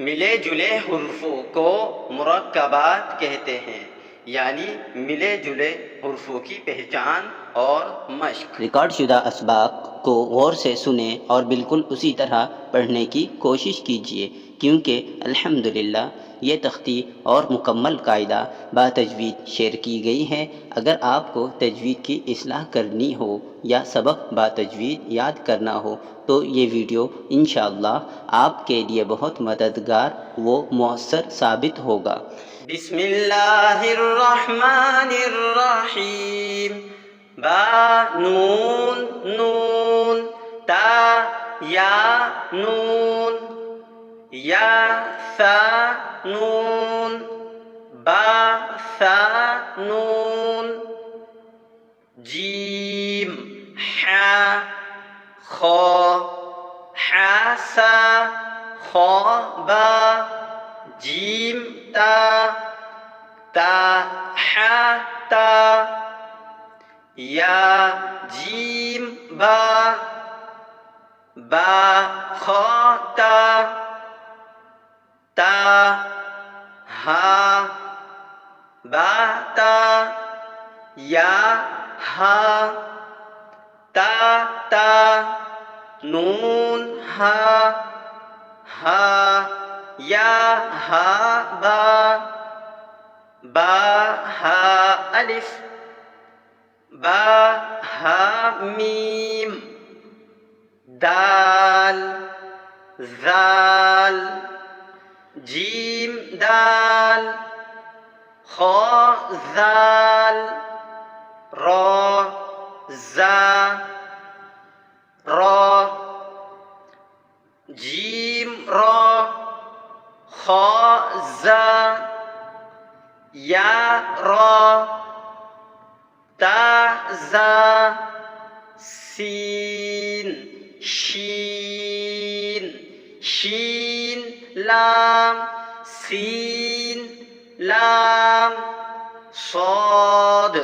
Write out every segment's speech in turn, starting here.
मिले जुले हुर्फ़ों को मुरक्कबात कहते हैं, यानी मिले जुले हुर्फ़ों की पहचान और मश्क। रिकॉर्ड शुदा असबाक को गौर से सुने और बिल्कुल उसी तरह पढ़ने की कोशिश कीजिए, क्योंकि अल्हम्दुलिल्लाह ये तख्ती और मुकम्मल कायदा बातजवीद शेयर की गई है। अगर आपको तजवीद की इस्लाह करनी हो या सबक बातजवीद याद करना हो तो ये वीडियो इंशाअल्लाह आपके लिए बहुत मददगार व मौसर साबित होगा। बिस्मिल्लाहिर्रहमानिर्रहीम। बा नून नून, ता या नून, या सा नून, बा सा नून, जीम हा खो, हा सा खो बा, जीम ता, ता हा ता, या जीम बा, बा खो ता, ता हा बाता, या हा, ता ता, नून हा, हा या हा बा हा अलिफ, बा हा मीम, दाल जाल, जीम दाल, खो जाल, रो जा, रो, जीम रो, खो जा, या रो, ता जा, सीन शीन, शीन लाम, सीन लाम, सोद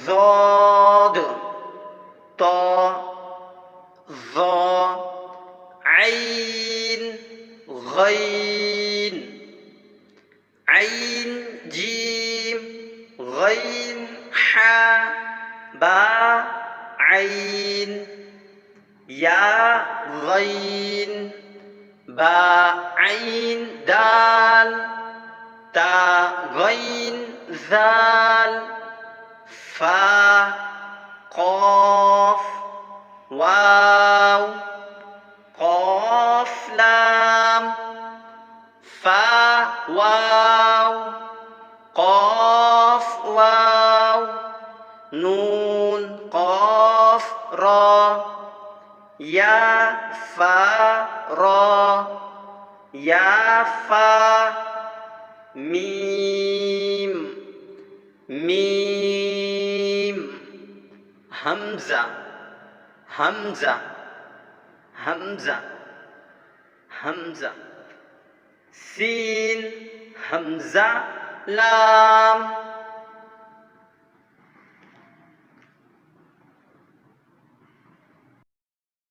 ज़ोद, तो ज़ो, ऐन गैन, ऐन जीम, गैन हा, बा ऐन, या गैन, बा ऐन दाल, ता गैन जाल, फा क़ाफ़ वाव, क़ाफ़ लाम, फा वाव, क़ाफ़ वाव, नून क़ाफ़ रा, या फा रा, या फा, मीम मीम, हमज़ा हमज़ा हमज़ा हमज़ा, सीन हमज़ा लाम,